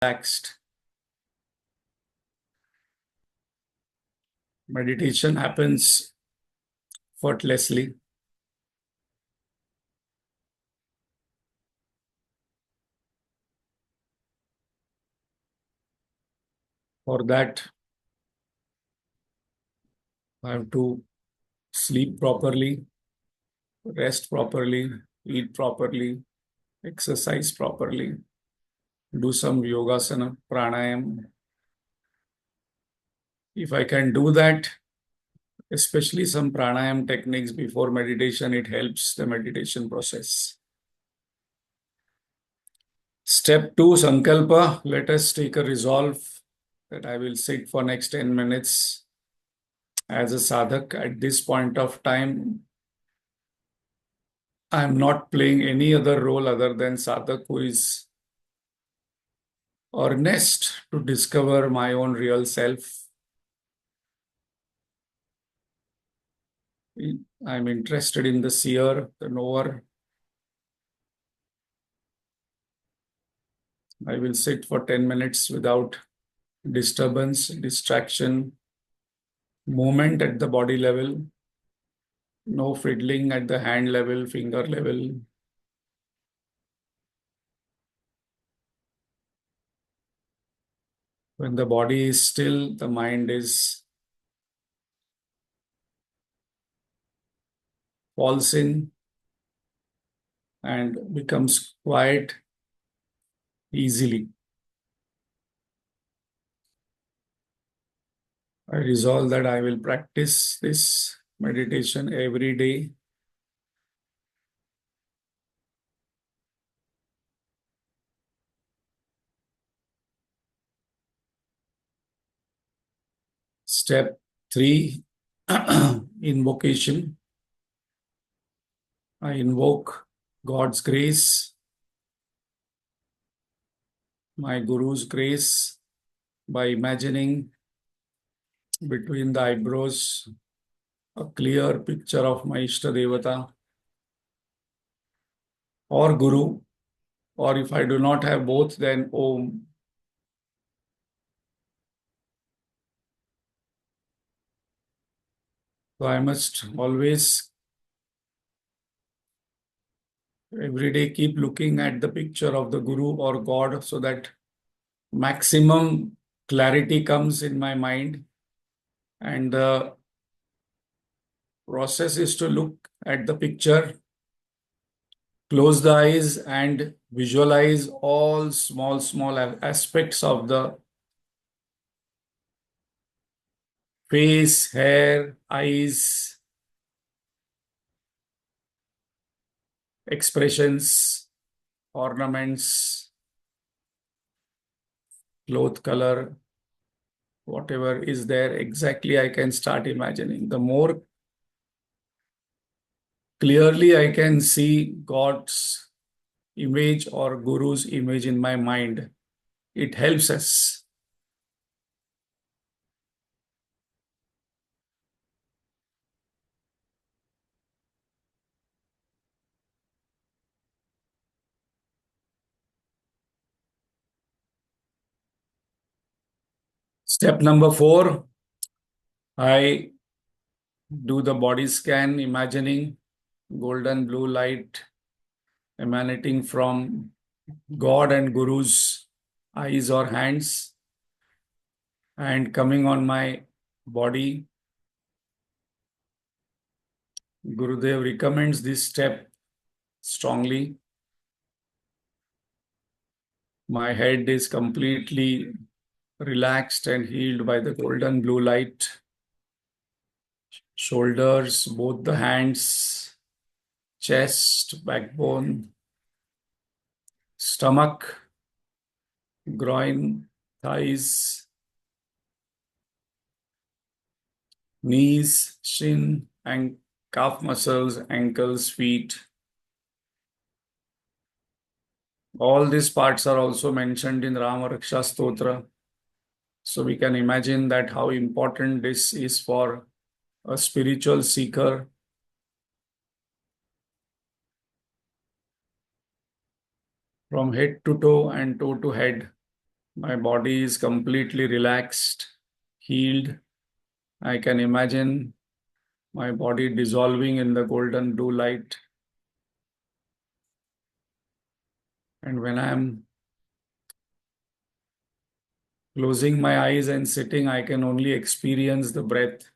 Relaxed. Meditation happens effortlessly. For that, I have to sleep properly, rest properly, eat properly, exercise properly, do some yogasana, pranayam. If I can do that, especially some pranayam techniques before meditation, it helps the meditation process. Step 2, Sankalpa. Let us take a resolve that I will sit for next 10 minutes as a sadhak. At this point of time, I am not playing any other role other than sadhak who is earnest to discover my own real self. I'm interested in the seer, the knower. I will sit for 10 minutes without disturbance, distraction, movement at the body level, no fiddling at the hand level, finger level. When the body is still, the mind is falls in and becomes quiet easily. I resolve that I will practice this meditation every day. Step 3, invocation. I invoke God's grace, my Guru's grace, by imagining between the eyebrows a clear picture of my Ishta Devata or Guru, or if I do not have both, then Om. So I must always, every day, keep looking at the picture of the Guru or God so that maximum clarity comes in my mind. And the process is to look at the picture, close the eyes, and visualize all small aspects of the face, hair, eyes, expressions, ornaments, cloth color, whatever is there, exactly I can start imagining. The more clearly I can see God's image or Guru's image in my mind, it helps us. Step number 4, I do the body scan, imagining golden blue light emanating from God and Guru's eyes or hands and coming on my body. Gurudev recommends this step strongly. My head is completely relaxed and healed by the golden blue light. Shoulders, both the hands, chest, backbone, stomach, groin, thighs, knees, shin, and calf muscles, ankles, feet. All these parts are also mentioned in Rama Raksha Stotra. So we can imagine that how important this is for a spiritual seeker. From head to toe and toe to head, My body is completely relaxed, healed. I can imagine my body dissolving in the golden blue light. And when I'm closing my eyes and sitting, I can only experience the breath.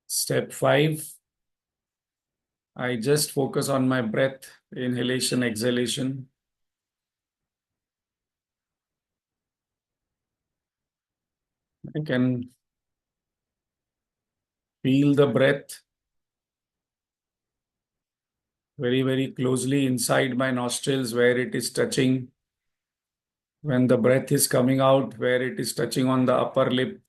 Step 5, I just focus on my breath, inhalation, exhalation. I can feel the breath very, very closely inside my nostrils where it is touching. When the breath is coming out, where it is touching on the upper lip,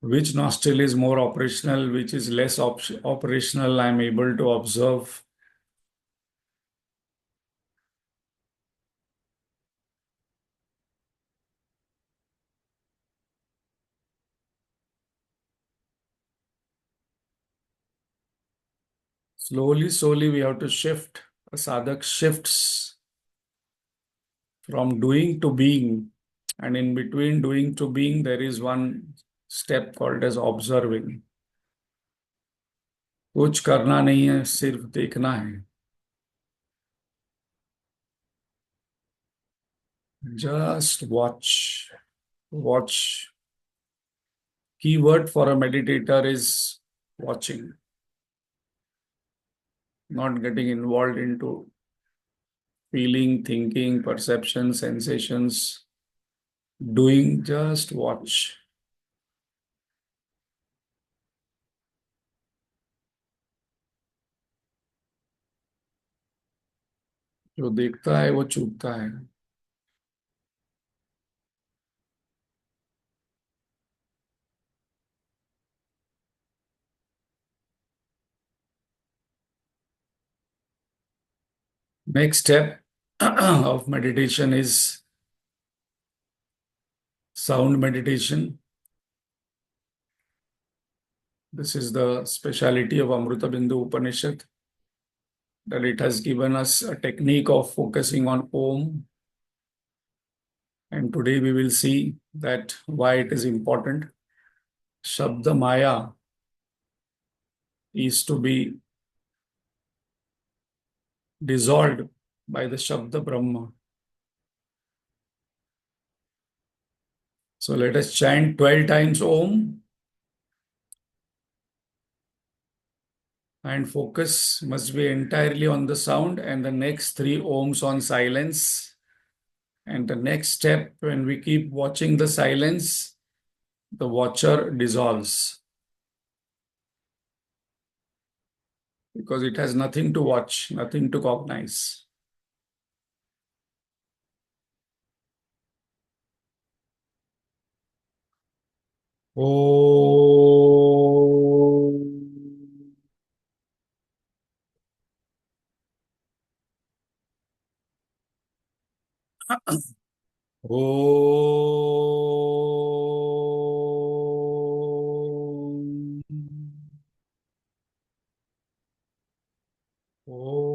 which nostril is more operational, which is less operational, I'm able to observe. Slowly, slowly, we have to shift. A sadhak shifts from doing to being. And in between doing to being, there is one step called as observing. कुछ करना नहीं है, सिर्फ देखना है. Just watch. Watch. Keyword for a meditator is watching, not getting involved into feeling, thinking, perception, sensations. Doing, just watch. जो देखता है वो चूकता है. Next step of meditation is sound meditation. This is the speciality of Amritabindu Upanishad, that it has given us a technique of focusing on Om. And today we will see that why it is important. Shabda Maya is to be dissolved by the Shabda Brahma. So let us chant 12 times Om, and focus must be entirely on the sound, and the next 3 Oms on silence. And the next step, when we keep watching the silence, the watcher dissolves because it has nothing to watch, nothing to cognize. Om. Om. Om. Om.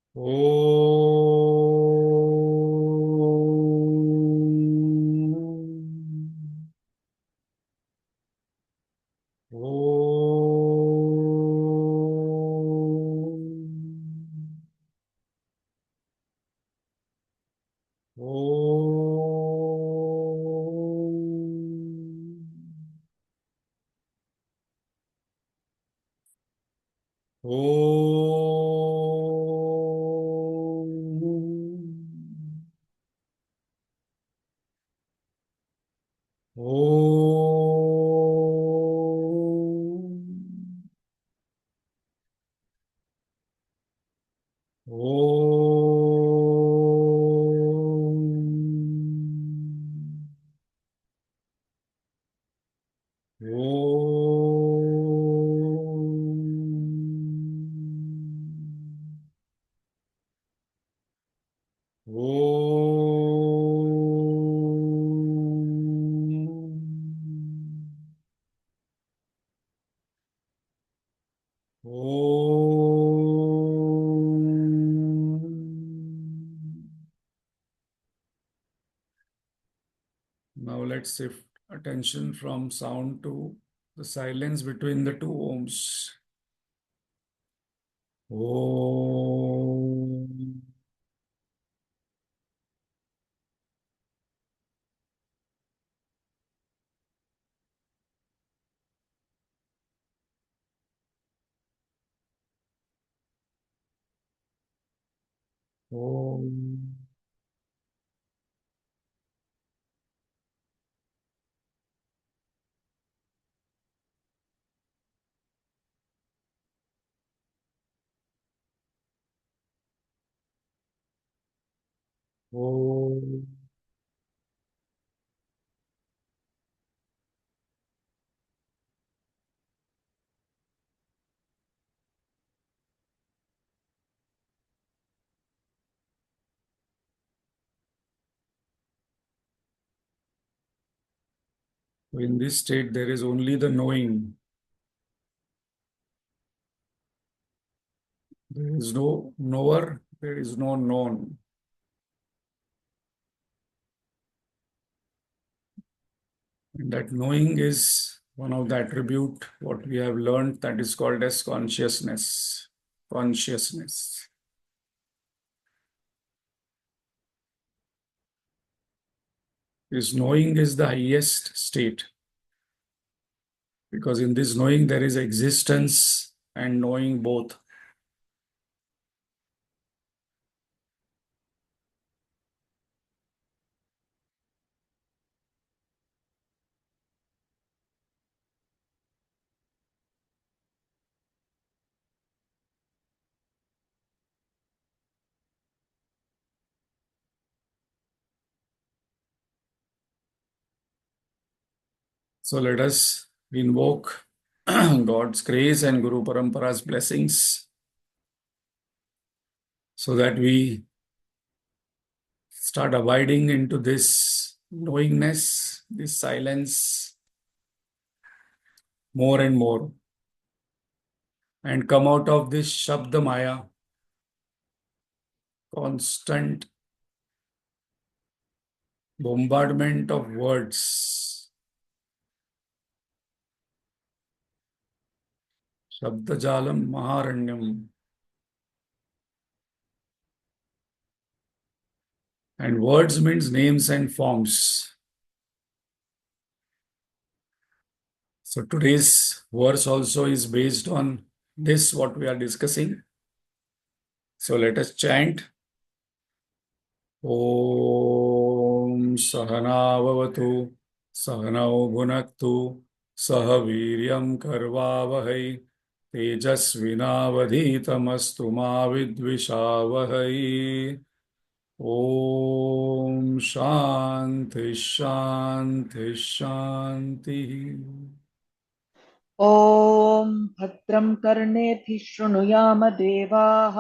Om. Om. Om. Om. Om. Om. Om. Now let's shift attention from sound to the silence between the two ohms. Om. Om. Om. In this state, there is only the knowing. There is no knower, there is no known. And that knowing is one of the attribute what we have learned that is called as consciousness. Consciousness. This knowing is the highest state. Because in this knowing there is existence and knowing both. So let us invoke God's grace and Guru Parampara's blessings so that we start abiding into this knowingness, this silence more and more and come out of this Shabda Maya, constant bombardment of words. Shabdajalam Maharanyam. And words means names and forms. So today's verse also is based on this, what we are discussing. So let us chant. Om Sahana Bhavatu Sahanau Bhunaktu Sahaviryam Karvavahai Tejasvinavadhitamastu ma vidvishavahai. Om Shanti Shanti Shanti. ॐ भद्रं कर्णेभिः शृणुयाम देवाः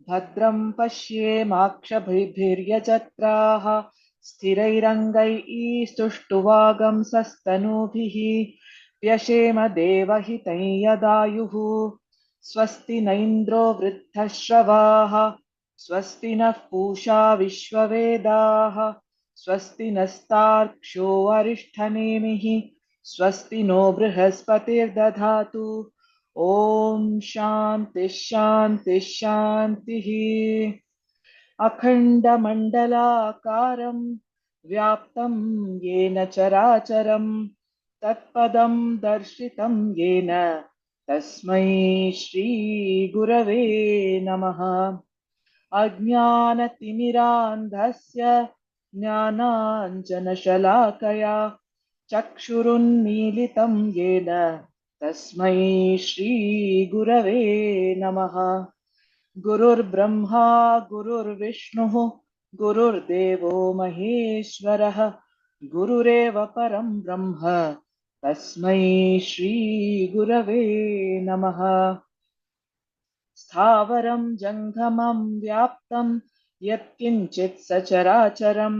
भद्रं पश्येमाक्षभिर्यजत्राः स्थिरैरङ्गैस्तुष्टुवागंसस्तनूभिः व्यशेम देवहितं यदायुः स्वस्ति न इन्द्रो वृद्धश्रवाः स्वस्ति नः पूषा विश्ववेदाः स्वस्ति नस्तार्क्ष्यो अरिष्ठनेमिः स्वस्ति नो बृहस्पतिर्दधातु ॐ शान्ति शान्ति शान्तिः अखण्डमण्डलाकारं व्याप्तं येन चराचरं तत्पदं दर्शितं येन तस्मै श्रीगुरवे नमः अज्ञानतिमिरान्धस्य ज्ञानाञ्जनशलाकया चक्षुरुन्मीलितं येन तस्मै श्रीगुरवे नमः गुरुर्ब्रह्मा गुरुर्विष्णुः गुरुर्देवो महेश्वरः गुरुरेव परं ब्रह्म तस्मै श्रीगुरवे नमः स्थावरं जङ्गमं व्याप्तं यत्किञ्चित् सचराचरं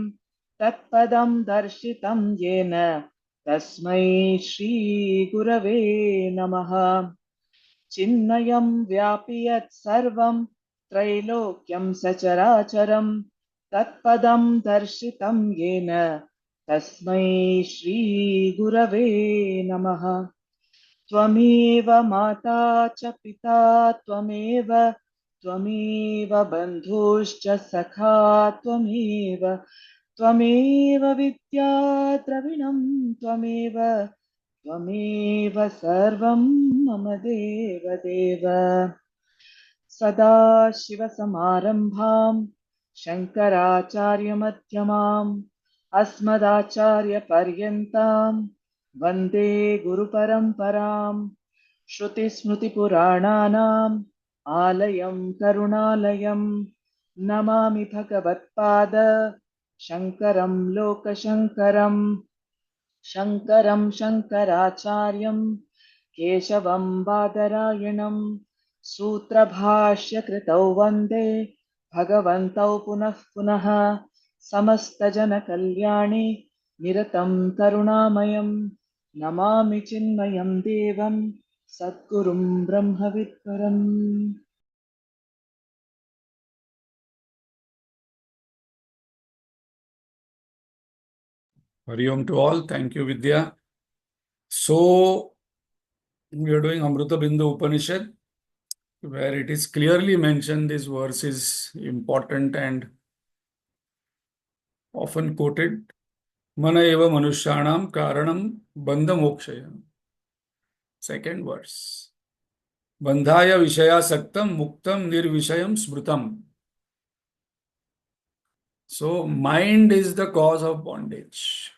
तत्पदं दर्शितं येन तस्मै श्रीगुरवे नमः चिन्मयं व्यापि यत् सर्वं त्रैलोक्यं सचराचरं तत्पदं दर्शितं येन तस्मै श्रीगुरवे नमः। त्वमेव माता च पिता त्वमेव त्वमेव बन्धुश्च सखा त्वमेव त्वमेव विद्या द्रविणं त्वमेव त्वमेव सर्वं मम देवदेव। सदाशिवसमारम्भां शङ्कराचार्यमध्यमाम् अस्मदाचार्यपर्यन्तां वन्दे गुरुपरम्पराम्। श्रुतिस्मृतिपुराणानाम् आलयं करुणालयं नमामि भगवत्पाद शङ्करं लोकशङ्करम्। शङ्करं शङ्कराचार्यं केशवं बादरायणं सूत्रभाष्यकृतौ वन्दे भगवन्तौ पुनः पुनः। समस्तजनकल्याणे निरतं करुणामयं नमामि चिन्मयं देवं सद्गुरुं ब्रह्मविद्वरम्। Hari Om to all. Thank you, Vidya. So, we are doing Amritabindu Upanishad, where it is clearly mentioned this verse is important and often quoted. Mana eva manushyanam karanam bandha mokshaya. Second verse. Bandhaya vishaya saktam muktam nirvishayam smrutam. So, mind is the cause of bondage.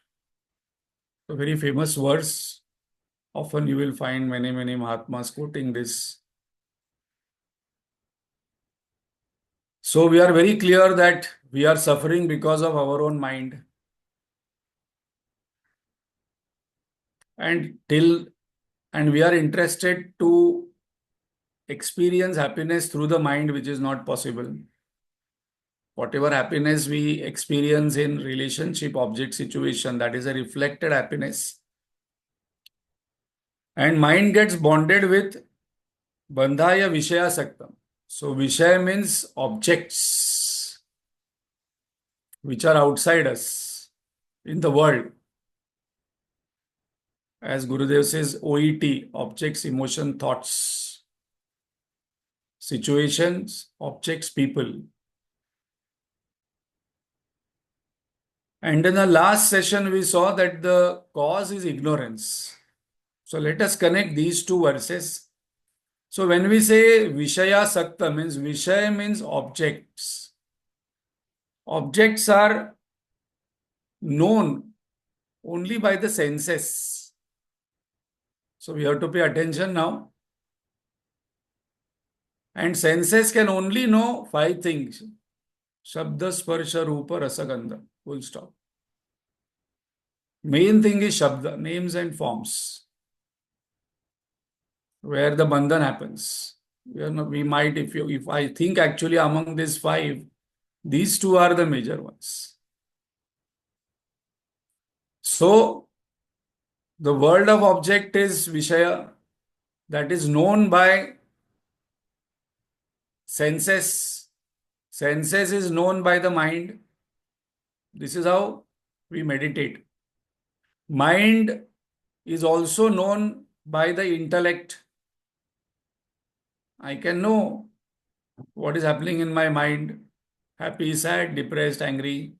A very famous verse. Often you will find many Mahatmas quoting this. So we are very clear that we are suffering because of our own mind. And we are interested to experience happiness through the mind, which is not possible. Whatever happiness we experience in relationship, object, situation, that is a reflected happiness. And mind gets bonded with bandhaya vishaya saktam. So vishaya means objects which are outside us in the world. As Gurudev says, OET, objects, emotion, thoughts, situations, objects, people. And in the last session, we saw that the cause is ignorance. So let us connect these two verses. So when we say Vishaya Sakta means Vishaya means objects. Objects are known only by the senses. So we have to pay attention now. And senses can only know 5 things. Shabda, Sparsha, Rupa, Rasa, Gandha. Full stop. Main thing is Shabda, names and forms, where the bandhan happens. We might, if I think actually among these 5, these 2 are the major ones. So, the world of object is Vishaya, that is known by senses. Senses is known by the mind. This is how we meditate. Mind is also known by the intellect. I can know what is happening in my mind. Happy, sad, depressed, angry.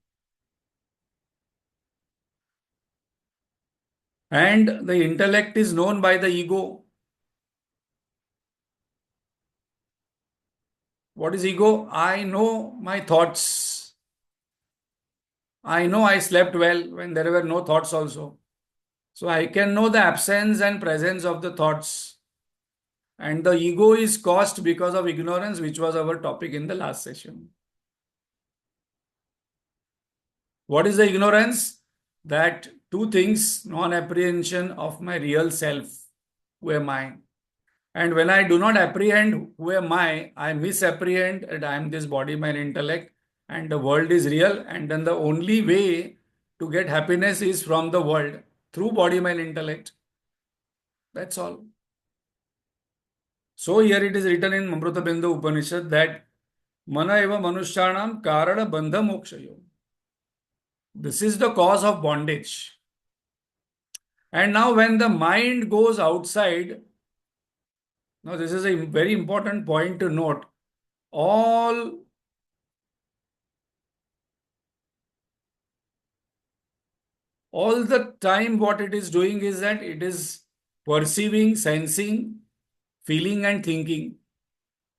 And the intellect is known by the ego. What is ego? I know my thoughts. I know I slept well when there were no thoughts also. So I can know the absence and presence of the thoughts. And the ego is caused because of ignorance, which was our topic in the last session. What is the ignorance? That 2 things, non-apprehension of my real self. Who am I? And when I do not apprehend who am I misapprehend that I am this body, mind, intellect, and the world is real. And then the only way to get happiness is from the world through body, mind, intellect. That's all. So here it is written in Amritabindu Upanishad that Mana eva manushyanam karana bandha mokshayo. This is the cause of bondage. And now when the mind goes outside, now this is a very important point to note. All all the time what it is doing is that it is perceiving, sensing, feeling and thinking.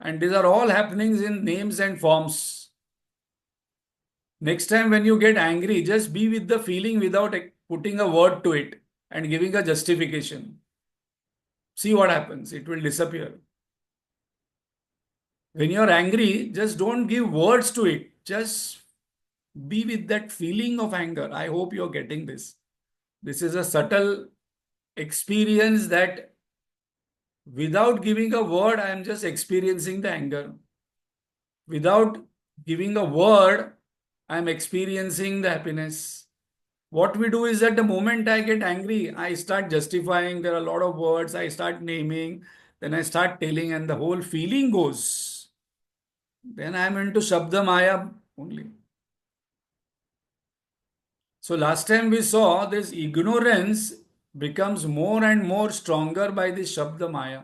And these are all happenings in names and forms. Next time when you get angry, just be with the feeling without putting a word to it and giving a justification. See what happens. It will disappear. When you're angry, just don't give words to it. Just be with that feeling of anger. I hope you're getting this. This is a subtle experience that without giving a word, I am just experiencing the anger. Without giving a word, I am experiencing the happiness. What we do is that the moment I get angry, I start justifying. There are a lot of words. I start naming. Then I start telling, and the whole feeling goes. Then I am into Shabda Maya only. So last time we saw this ignorance becomes more and more stronger by this Shabda Maya.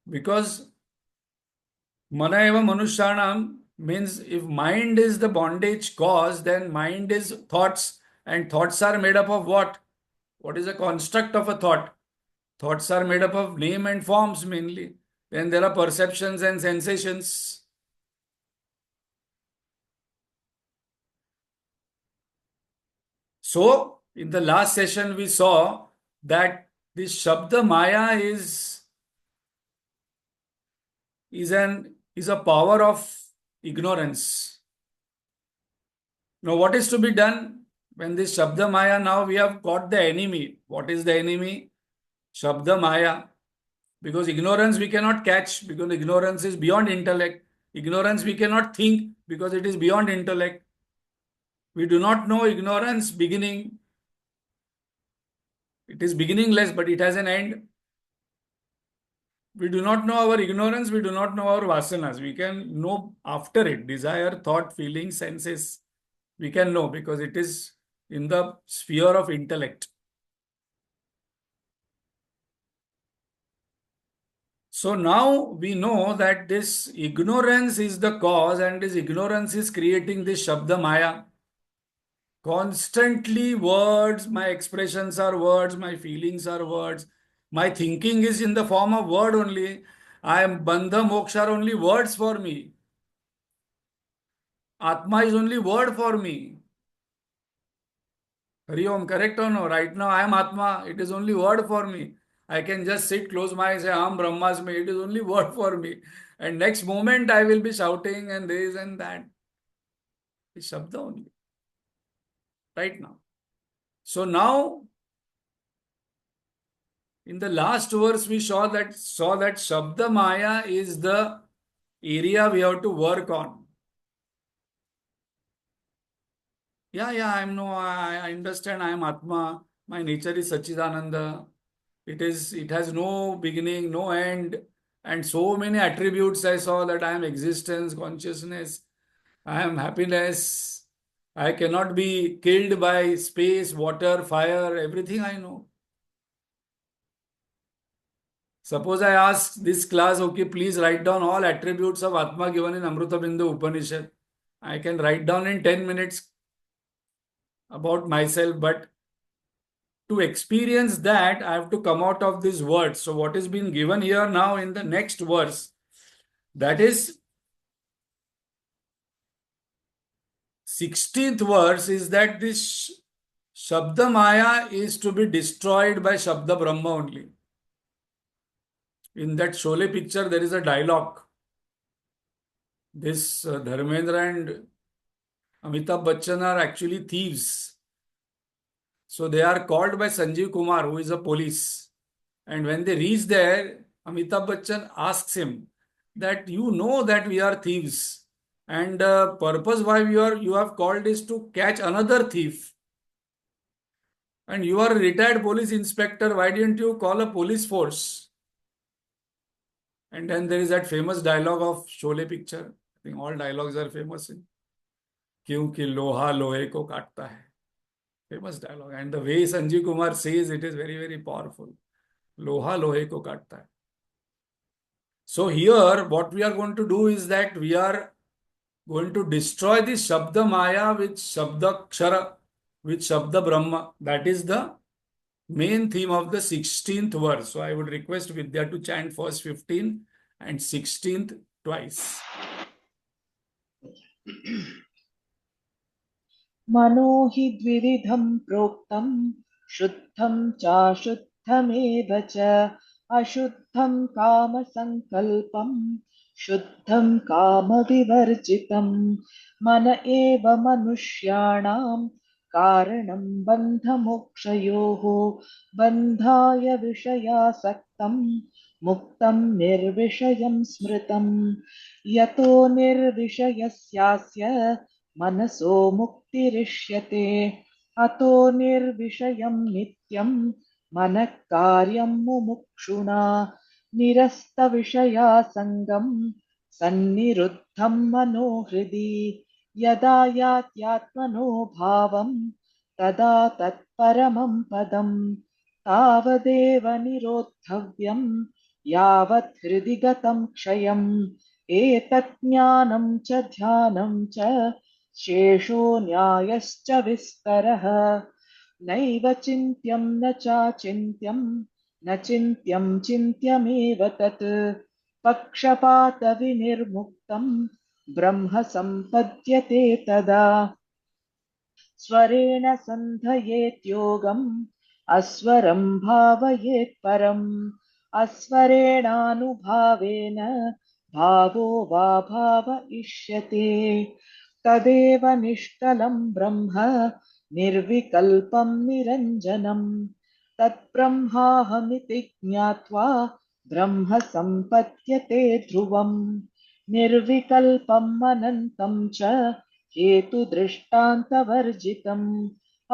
Because Mana eva Manushanam means if mind is the bondage cause, then mind is thoughts, and thoughts are made up of what? What is a construct of a thought? Thoughts are made up of name and forms mainly. Then there are perceptions and sensations. So, in the last session, we saw that this Shabda Maya is a power of ignorance. Now, what is to be done when this Shabda Maya, now we have got the enemy? What is the enemy? Shabda Maya. Because ignorance we cannot catch, because ignorance is beyond intellect. Ignorance we cannot think, because it is beyond intellect. We do not know ignorance beginning. It is beginningless, but it has an end. We do not know our ignorance, we do not know our vasanas. We can know after it, desire, thought, feeling, senses. We can know because it is in the sphere of intellect. So now we know that this ignorance is the cause, and this ignorance is creating this Shabda Maya. Constantly words, my expressions are words, my feelings are words, my thinking is in the form of word only. I am Bandha Moksha are only words for me. Atma is only word for me. Hari Om, correct or no? Right now I am Atma, it is only word for me. I can just sit, close my eyes, say Am Brahmasmi, it is only word for me. And next moment I will be shouting and this and that. It's Shabda only. Right now. So now in the last verse, we saw that Shabda Maya is the area we have to work on. I understand. I am Atma. My nature is Sachidananda. It has no beginning, no end, and so many attributes. I saw that I am existence, consciousness. I am happiness. I cannot be killed by space, water, fire. Everything I know. Suppose I ask this class, okay, please write down all attributes of Atma given in Amritabindu Upanishad. I can write down in 10 minutes about myself, but to experience that, I have to come out of this word. So, what is being given here now in the next verse, that is 16th verse, is that this Shabda Maya is to be destroyed by Shabda Brahma only. In that Sholay picture, there is a dialogue. This Dharmendra and Amitabh Bachchan are actually thieves. So they are called by Sanjeev Kumar, who is a police. And when they reach there, Amitabh Bachchan asks him that you know that we are thieves. And purpose why you have called is to catch another thief. And you are a retired police inspector. Why didn't you call a police force? And then there is that famous dialogue of Sholay picture. I think all dialogues are famous. क्योंकि लोहा लोहे को काटता है. Famous dialogue. And the way Sanjeev Kumar says it is very, very powerful. लोहा लोहे को काटता है. So here, what we are going to do is that we are going to destroy the Shabda Maya with Shabda Kshara, with Shabda Brahma. That is the main theme of the 16th verse. So I would request Vidya to chant first 15 and 16th twice. मनो हि द्विविधं प्रोक्तं शुद्धं चाशुद्धमेव च अशुद्धं कामसङ्कल्पं शुद्धं कामविवर्जितं मन एव मनुष्याणां कारणं बन्धमोक्षयोः बन्धाय विषयासक्तं मुक्तं निर्विषयं स्मृतं यतो निर्विषयस्यास्य मनसो मुक्तिरिष्यते अतो निर्विषयं नित्यं मनः कार्यं मुमुक्षुणा निरस्तविषयासङ्गं सन्निरुद्धं मनो हृदि यदा यात्यात्मनो भावं तदा तत्परमं पदं तावदेव निरोद्धव्यं यावत् हृदि गतं क्षयम् एतत् ज्ञानं च ध्यानं च शेषो न्यायश्च विस्तरः नैव चिन्त्यं न चाचिन्त्यं न चिन्त्यं चिन्त्यमेव तत् पक्षपातविनिर्मुक्तं ब्रह्म सम्पद्यते तदा स्वरेण सन्धयेत् योगम् अस्वरं भावयेत् परम् अस्वरेणानुभावेन भावो वा भाव इष्यते तदेव निष्कलं ब्रह्म निर्विकल्पं निरञ्जनं तत्ब्रह्माहमिति ज्ञात्वा ब्रह्म सम्पद्यते ध्रुवम् निर्विकल्पम् अनन्तं च हेतुदृष्टान्तवर्जितम्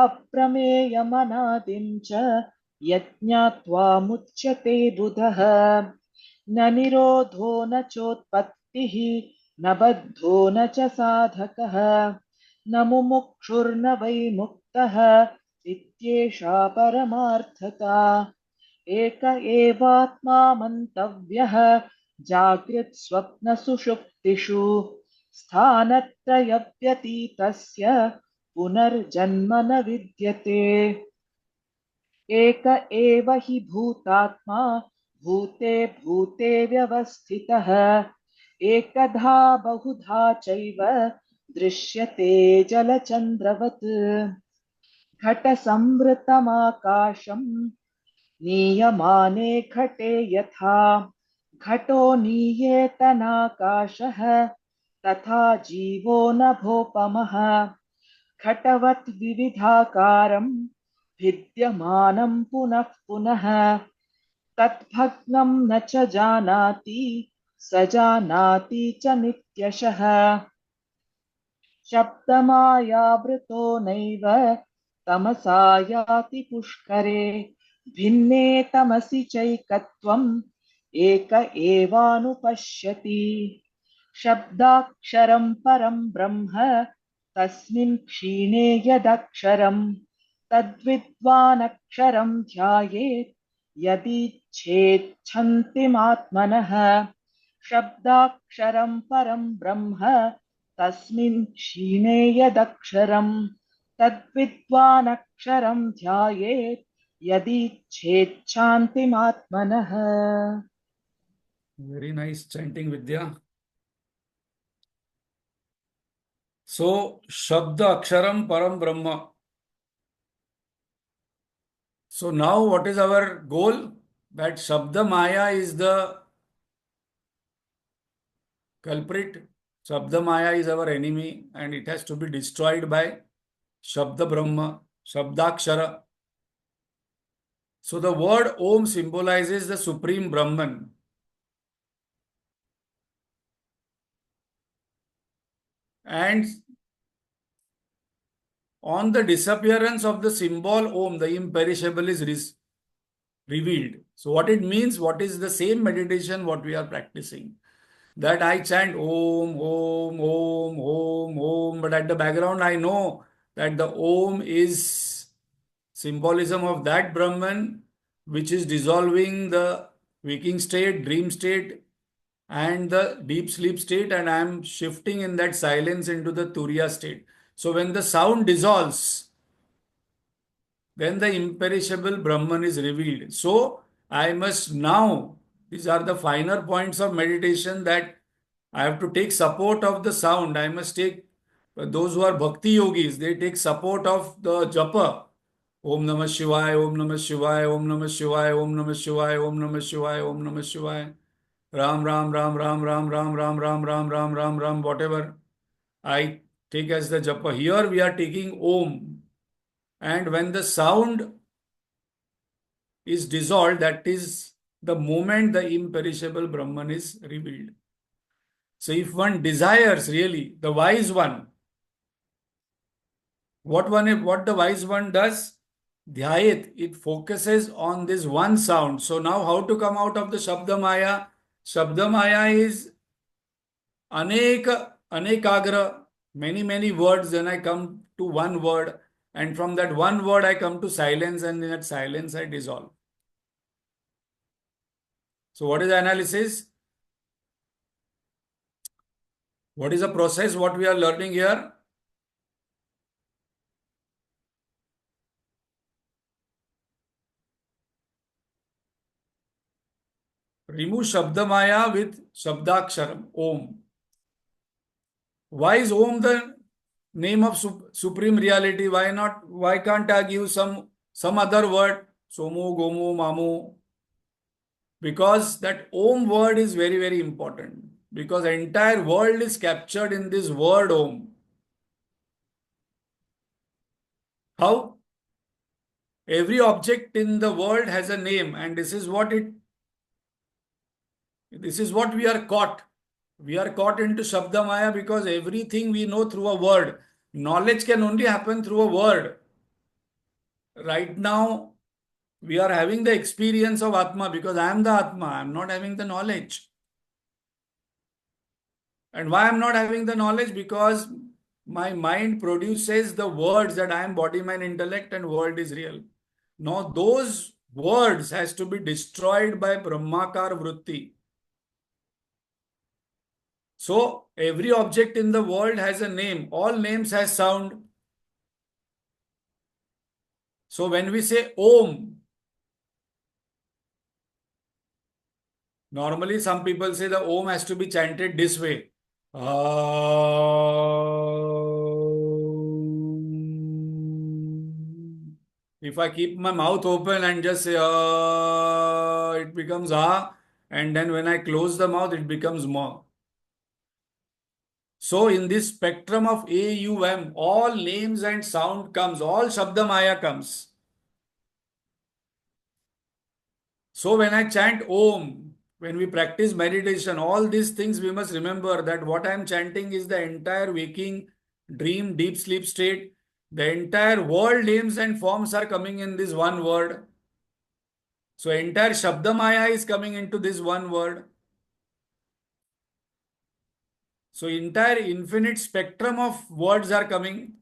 अप्रमेयमनादिं च यज्ञात्वा मुच्यते बुधः न निरोधो न चोत्पत्तिः न बद्धो न च साधकः न मुमुक्षुर्न वै मुक्तः इत्येषा परमार्थता एक एवात्मा मन्तव्यः जागृत् स्वप्न सुषुप्तिषु स्थानत्रयव्यतीतस्य पुनर्जन्म न विद्यते एक एव हि भूतात्मा भूते भूते व्यवस्थितः एकधा बहुधा चैव दृश्यते जलचन्द्रवत् घटसंवृतमाकाशं नीयमाने घटे यथा घटो नीयेतनाकाशः तथा जीवो नभोपमः घटवत् विविधाकारं भिद्यमानं पुनः पुनः तद्भग्नं न च जानाति स जानाति च नित्यशः शब्दमायावृतो नैव तमसा याति पुष्करे भिन्ने तमसि चैकत्वम् एक एवानुपश्यति शब्दाक्षरं परं ब्रह्म तस्मिन् क्षीणे यदक्षरं तद्विद्वानक्षरं ध्यायेत् यदिच्छेच्छन्तिमात्मनः शब्दाक्षरं परं ब्रह्म तस्मिन् क्षीणे यदक्षरं तद्विद्वानक्षरं ध्यायेत् यदिच्छेच्छान्तिमात्मनः. Very nice chanting, Vidya. So, Shabda Aksharam Param Brahma. So now what is our goal? That Shabda Maya is the culprit. Shabda Maya is our enemy and it has to be destroyed by Shabda Brahma, Shabdakshara. So the word Om symbolizes the Supreme Brahman. And on the disappearance of the symbol Om, the imperishable is revealed. So what it means, what is the same meditation what we are practicing. that I chant Om, Om, Om, Om, Om, but at the background I know that the Om is symbolism of that Brahman which is dissolving the waking state, dream state, and the deep sleep state, and I am shifting in that silence into the Turiya state. So when the sound dissolves, then the imperishable Brahman is revealed. So I must now, these are the finer points of meditation, that I have to take support of the sound. I must take those who are bhakti yogis, they take support of the japa. Om Namah Shivaya, Om Namah Shivaya, Om Namah Shivaya, Om Namah Shivaya, Om Namah Shivaya, Om Namah Shivaya. Ram, Ram, Ram, Ram, Ram, Ram, Ram, Ram, Ram, Ram, Ram, Ram, whatever I take as the japa. Here we are taking Om. And when the sound is dissolved, that is the moment the imperishable Brahman is revealed. So if one desires really, the wise one, what the wise one does? Dhyayit, it focuses on this one sound. So now how to come out of the Shabda Maya? Shabda Maya is anekagra, many words, then I come to one word, and from that one word I come to silence, and in that silence I dissolve. So what is the analysis? What is the process? What we are learning here? Remove Shabda Maya with Shabdaksharam, Om. Why is Om the name of supreme reality? Why not? Why can't I give some other word? Somo, Gomo, Mamo. Because that Om word is very important. Because entire world is captured in this word Om. How? Every object in the world has a name, and this is what we are caught. We are caught into Shabda Maya because everything we know through a word. Knowledge can only happen through a word. Right now, we are having the experience of Atma because I am the Atma. I am not having the knowledge. And why I am not having the knowledge? Because my mind produces the words that I am body, mind, intellect, and world is real. Now, those words has to be destroyed by Brahmakar Vritti. So, every object in the world has a name. All names has sound. So, when we say Om, normally some people say the Om has to be chanted this way. If I keep my mouth open and just say it becomes ah, and then when I close the mouth, it becomes ma. So in this spectrum of AUM, all names and sound comes, all Shabda Maya comes. So when I chant Om, when we practice meditation, all these things we must remember that what I am chanting is the entire waking, dream, deep sleep state. The entire world names and forms are coming in this one word. So entire Shabda Maya is coming into this one word. So entire infinite spectrum of words are coming.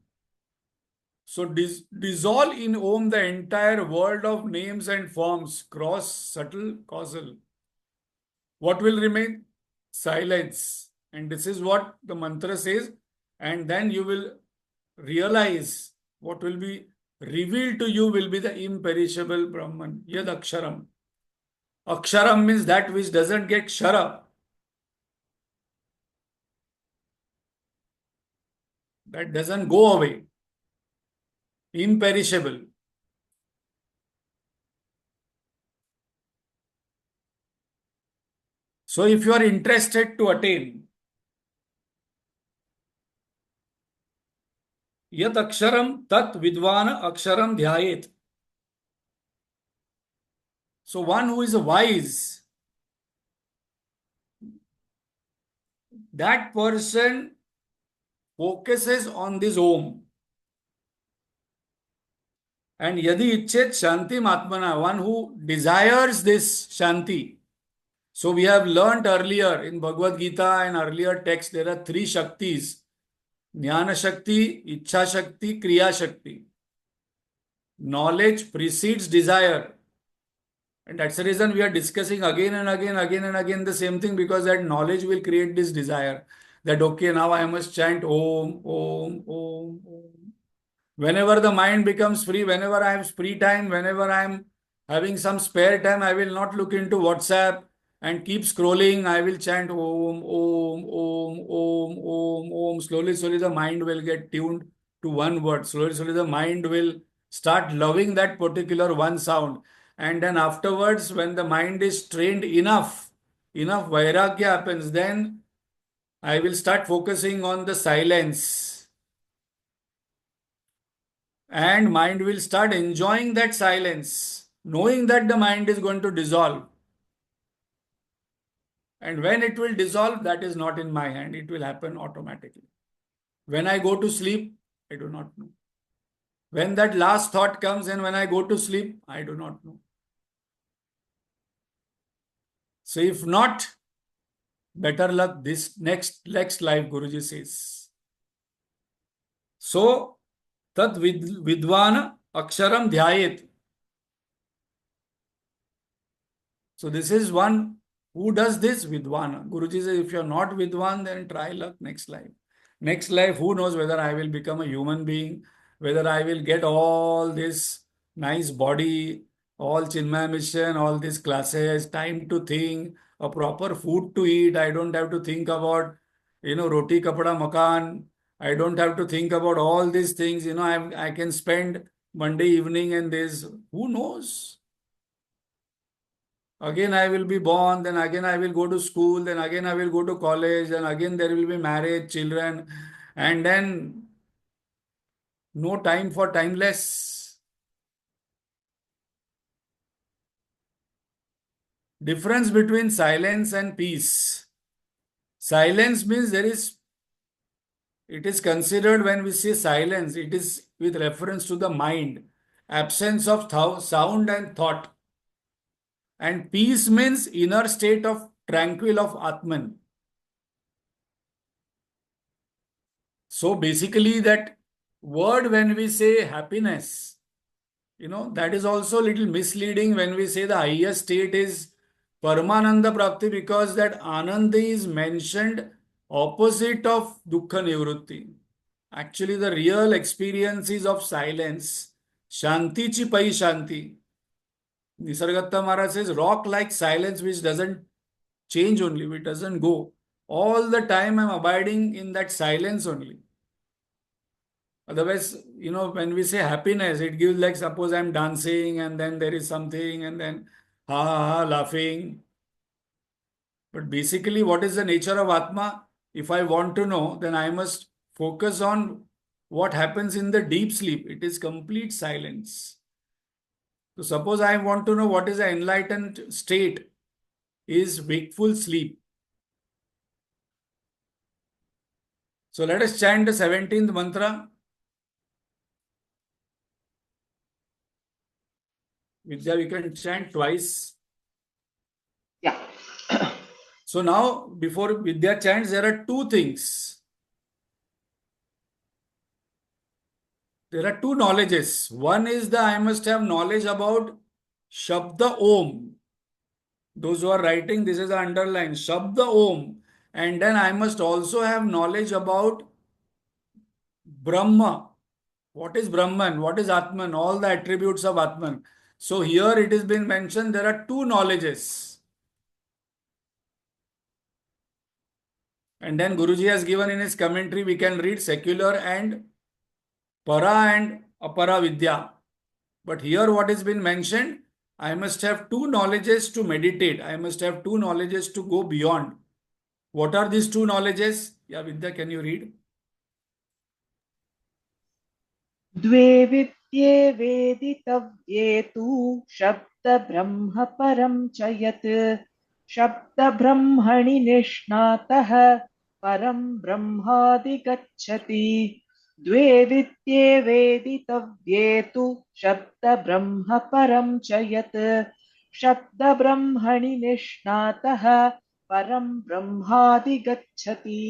So dissolve in Om the entire world of names and forms, cross, subtle, causal. What will remain? Silence. And this is what the mantra says. And then you will realize what will be revealed to you will be the imperishable Brahman. Yad Aksharam. Aksharam means that which doesn't get shara. That doesn't go away. Imperishable. So if you are interested to attain Yat Aksharam Tat Vidvana Aksharam Dhyayet. So one who is wise, that person focuses on this Om. And Yadi Ichet Shanti Atmana, one who desires this Shanti. So we have learnt earlier in Bhagavad Gita and earlier texts, there are three Shaktis. Jnana Shakti, Ichha Shakti, Kriya Shakti. Knowledge precedes desire. And that's the reason we are discussing again and again the same thing, because that knowledge will create this desire that, okay, now I must chant Om, Om, Om, Om. Whenever the mind becomes free, whenever I have free time, whenever I am having some spare time, I will not look into WhatsApp and keep scrolling. I will chant Om, Om, Om, Om, Om, Om. Slowly, slowly, the mind will get tuned to one word. Slowly, slowly, the mind will start loving that particular one sound. And then afterwards, when the mind is trained enough vairagya happens, then I will start focusing on the silence, and mind will start enjoying that silence, knowing that the mind is going to dissolve. And when it will dissolve, that is not in my hand. It will happen automatically. When I go to sleep, I do not know. When that last thought comes and when I go to sleep, I do not know. So if not, better luck this next life, Guruji says. So, tat vidvana aksharam dhyayet. So this is one who does this, Vidwan. Guruji says, if you're not Vidwan, then try luck next life. Next life, who knows whether I will become a human being, whether I will get all this nice body, all Chinmaya mission, all these classes, time to think, a proper food to eat. I don't have to think about, roti, kapada, makan. I don't have to think about all these things. I can spend Monday evening and this. Who knows? Again, I will be born, then again, I will go to school, then again, I will go to college, then again, there will be marriage, children, and then no time for timeless. Difference between silence and peace. Silence means it is considered, when we say silence, it is with reference to the mind, absence of sound and thought. And peace means inner state of tranquil of Atman. So basically, that word, when we say happiness, that is also a little misleading when we say the highest state is Paramananda Prapti, because that Ananda is mentioned opposite of Dukkha Nivrutti. Actually, the real experience is of silence. Shanti chi pai shanti. Nisargadatta Maharaj says, rock like silence which doesn't change only, which doesn't go. All the time I'm abiding in that silence only. Otherwise, when we say happiness, it gives, like, suppose I'm dancing and then there is something and then ha ha ha laughing. But basically, what is the nature of Atma? If I want to know, then I must focus on what happens in the deep sleep. It is complete silence. So suppose I want to know what is the enlightened state, is wakeful sleep. So let us chant the 17th mantra. Vidya, we can chant twice. Yeah. So now, before Vidya chants, there are two things. There are two knowledges. One is that I must have knowledge about Shabda Om. Those who are writing, this is the underline, Shabda Om. And then I must also have knowledge about Brahma. What is Brahman? What is Atman? All the attributes of Atman. So here it has been mentioned there are two knowledges. And then Guruji has given in his commentary, we can read secular and para and apara vidya. But here what has been mentioned, I must have two knowledges to meditate. I must have two knowledges to go beyond. What are these two knowledges? Yeah, Vidya, can you read? द्वे विद्ये वेदितव्ये तु शब्दब्रह्म परं च यत् शब्दब्रह्मणि निष्णातः परं ब्रह्मादिगच्छति द्वे विद्ये वेदितव्ये तु शब्दब्रह्म परं च यत् शब्दब्रह्मणि निष्णातः परं ब्रह्मादिगच्छति.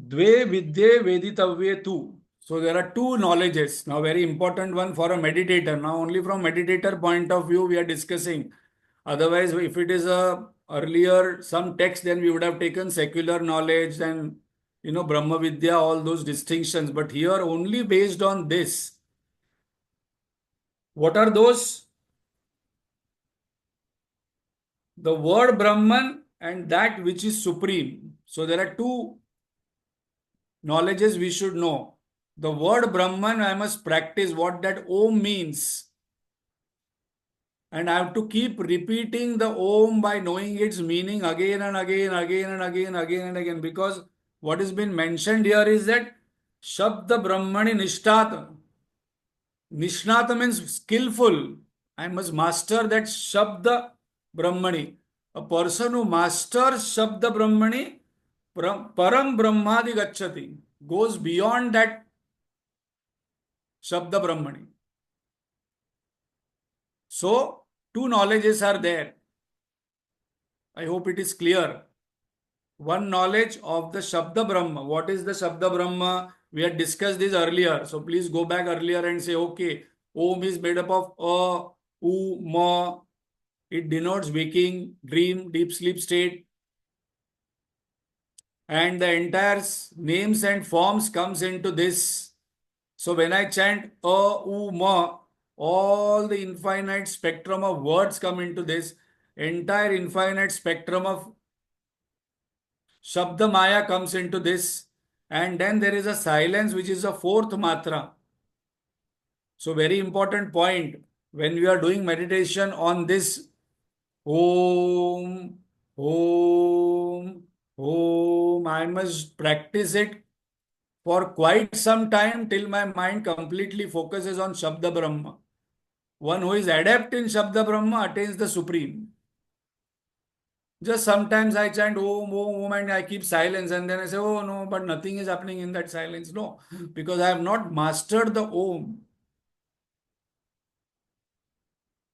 Dve vidye veditavye tu. So there are two knowledges. Now very important one for a meditator. Now only from meditator point of view we are discussing. Otherwise, if it is a earlier some text, then we would have taken secular knowledge and Brahma Vidya, all those distinctions. But here only based on this. What are those? The word Brahman and that which is supreme. So there are two knowledges we should know. The word Brahman, I must practice what that Om means. And I have to keep repeating the Om by knowing its meaning again and again, again and again, again and again. Because what has been mentioned here is that Shabda Brahmani Nishtata. Nishnata means skillful. I must master that Shabda Brahmani. A person who masters Shabda Brahmani, Param Brahmadi Gachati, goes beyond that Shabda Brahmani. So, two knowledges are there. I hope it is clear. One knowledge of the Shabda Brahma. What is the Shabda Brahma? We had discussed this earlier. So please go back earlier and say, okay, Om is made up of A, U, Ma. It denotes waking, dream, deep sleep state. And the entire names and forms comes into this. So when I chant A, U, Ma, all the infinite spectrum of words come into this. Entire infinite spectrum of Shabda Maya comes into this. And then there is a silence which is a fourth matra. So very important point. When we are doing meditation on this Om, Om, Om, I must practice it for quite some time till my mind completely focuses on Shabda Brahma. One who is adept in Shabda Brahma attains the supreme. Just sometimes I chant Om, Om, Om and I keep silence and then I say, oh no, but nothing is happening in that silence. No, because I have not mastered the Om.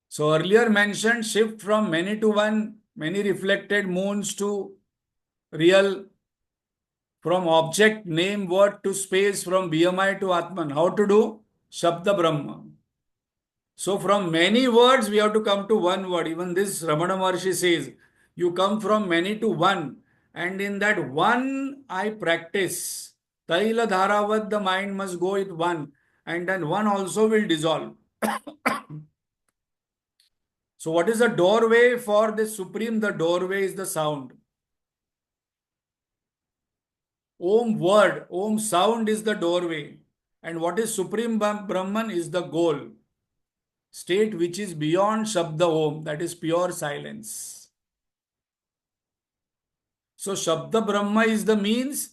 So earlier mentioned shift from many to one, many reflected moons to real, from object, name, word to space, from BMI to Atman. How to do? Shabda Brahma. So from many words, we have to come to one word. Even this Ramana Maharshi says, you come from many to one. And in that one, I practice. Taila Dharavad, the mind must go with one. And then one also will dissolve. So what is the doorway for the Supreme? The doorway is the sound. Om word, Om sound is the doorway. And what is Supreme Brahman is the goal. State which is beyond Shabda Om, that is pure silence. So Shabda Brahma is the means,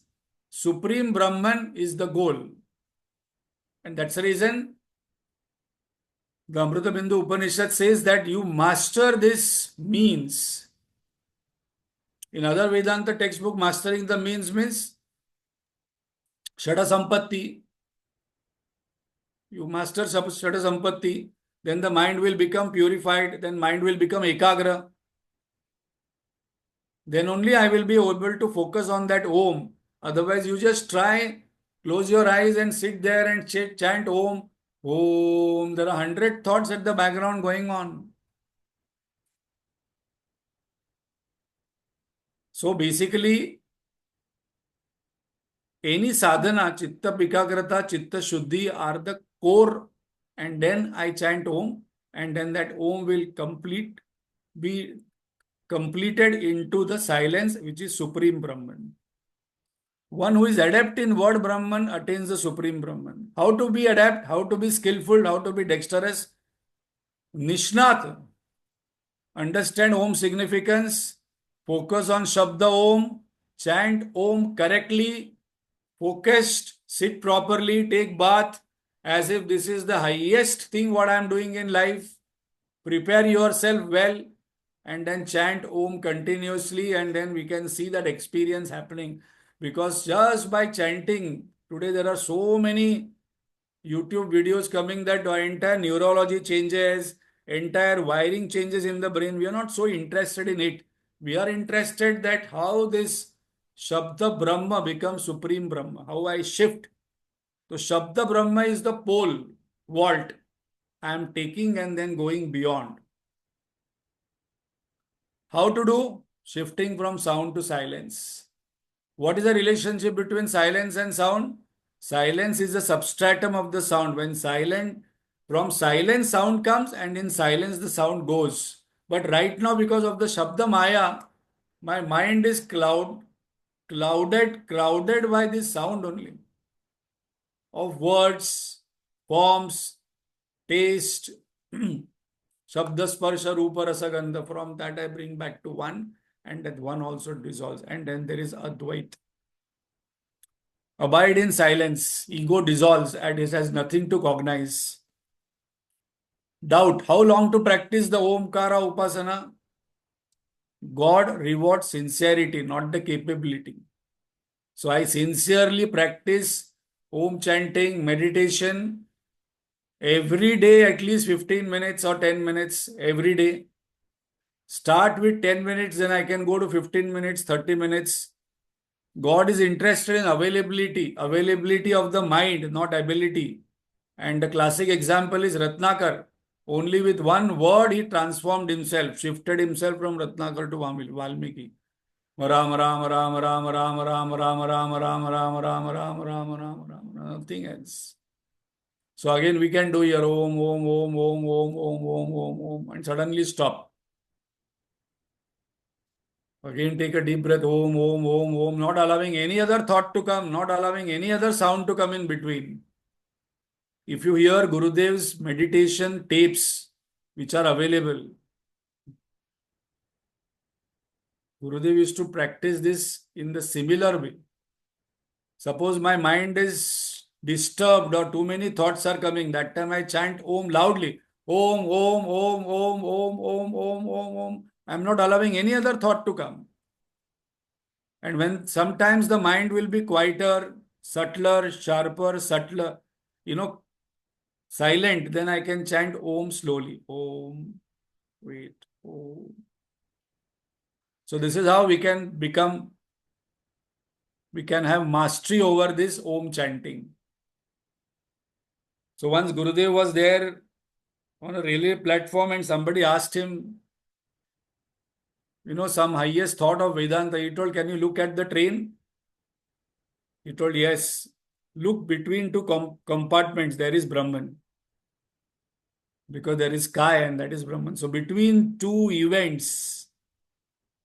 Supreme Brahman is the goal. And that's the reason the Amritabindu Upanishad says that you master this means. In other Vedanta textbook, mastering the means Shada Sampatti. You master Shada Sampatti, then the mind will become purified, then mind will become Ekagra. Then only I will be able to focus on that Om. Otherwise, you just try, close your eyes and sit there and chant Om. Om. There are 100 thoughts at the background going on. So basically, any sadhana, chitta pikagrata, chitta shuddhi are the core. And then I chant Om. And then that Om will be completed into the silence, which is Supreme Brahman. One who is adept in word Brahman attains the Supreme Brahman. How to be adept, how to be skillful, how to be dexterous? Nishnat. Understand Om significance, focus on Shabda Om, chant Om correctly, focused, sit properly, take bath as if this is the highest thing what I am doing in life. Prepare yourself well and then chant Om continuously and then we can see that experience happening. Because just by chanting, today there are so many YouTube videos coming that the entire neurology changes, entire wiring changes in the brain. We are not so interested in it. We are interested that how this Shabda Brahma becomes Supreme Brahma, how I shift. So Shabda Brahma is the pole, vault I am taking and then going beyond. How to do? Shifting from sound to silence. What is the relationship between silence and sound? Silence is the substratum of the sound. When silent, from silence sound comes and in silence the sound goes. But right now because of the Shabda Maya, my mind is crowded by this sound only. Of words, forms, taste, Shabda Sparsha Rupa Rasa Gandha. From that I bring back to one and that one also dissolves. And then there is Advait. Abide in silence. Ego dissolves and it has nothing to cognize. Doubt. How long to practice the Omkara Upasana? God rewards sincerity, not the capability. So I sincerely practice Om chanting, meditation every day, at least 15 minutes or 10 minutes every day. Start with 10 minutes, then I can go to 15 minutes, 30 minutes. God is interested in availability of the mind, not ability. And the classic example is Ratnakar. Only with one word he transformed himself, shifted himself from Ratnakar to Valmiki. Ram Ram Ram Ram Ram Ram Ram Ram Ram Ram Ram Ram Ram Ram Ram, nothing else. So again we can do here Om Om Om Om Om Om Om Om Om and suddenly stop. Again take a deep breath Om Om Om Om, not allowing any other thought to come, not allowing any other sound to come in between. If you hear Gurudev's meditation tapes, which are available, Gurudev used to practice this in the similar way. Suppose my mind is disturbed or too many thoughts are coming, that time I chant Om loudly. Om, Om, Om, Om, Om, Om, Om, Om, Om. I am not allowing any other thought to come. And when sometimes the mind will be quieter, subtler, sharper, subtler, you know, silent, then I can chant Om slowly. Om, wait, Om. So this is how we can have mastery over this Om chanting. So once Gurudev was there on a railway platform and somebody asked him, some highest thought of Vedanta. He told, can you look at the train? He told, yes. Look between two compartments, there is Brahman. Because there is Kai and that is Brahman. So between two events,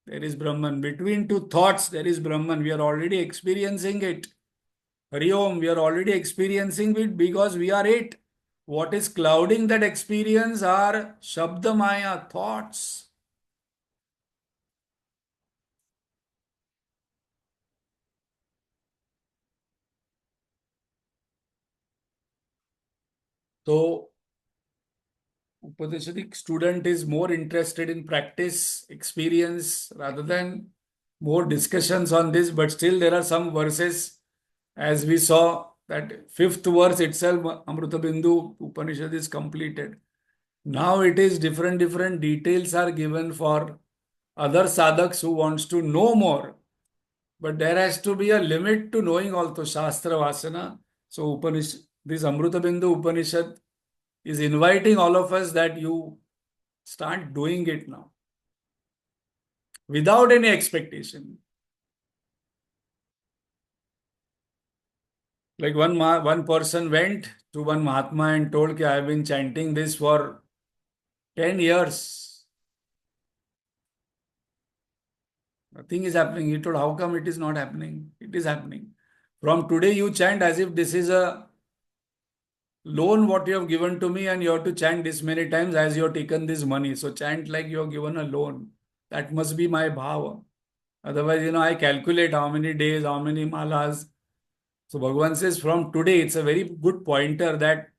there is Brahman. Between two thoughts, there is Brahman. We are already experiencing it. Hari Om, we are already experiencing it because we are it. What is clouding that experience are Shabda Maya, thoughts. So, Upanishadic student is more interested in practice, experience, rather than more discussions on this. But still, there are some verses, as we saw, that fifth verse itself, Amritabindu Upanishad is completed. Now it is different details are given for other sadhaks who wants to know more. But there has to be a limit to knowing also Shastra Vasana. So Upanishad, this Amritabindu Upanishad is inviting all of us that you start doing it now without any expectation. Like one person went to one Mahatma and told that I have been chanting this for 10 years. Nothing is happening. He told, how come it is not happening? It is happening. From today you chant as if this is a loan what you have given to me and you have to chant this many times as you have taken this money. So chant like you have given a loan. That must be my bhava. Otherwise, I calculate how many days, how many malas. So Bhagavan says from today, it's a very good pointer that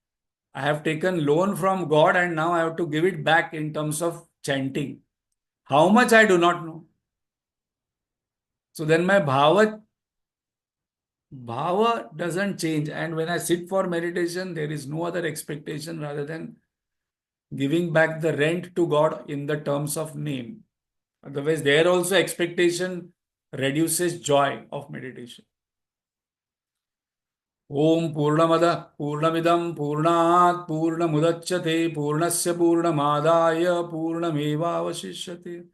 I have taken loan from God and now I have to give it back in terms of chanting. How much I do not know. So then my bhava doesn't change. And when I sit for meditation, there is no other expectation rather than giving back the rent to God in the terms of name. Otherwise, there also expectation reduces joy of meditation. Om Purnamada Purnamidam Purnat Purnamudachyate Purnasya Purnamadaya Purnamevavashishyate.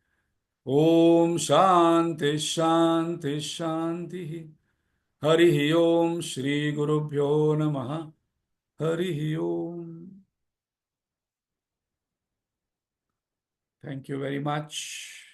Om Shanti Shanti Shanti. Hari Om Shri Gurubhyo Namaha. Hari Om. Thank you very much.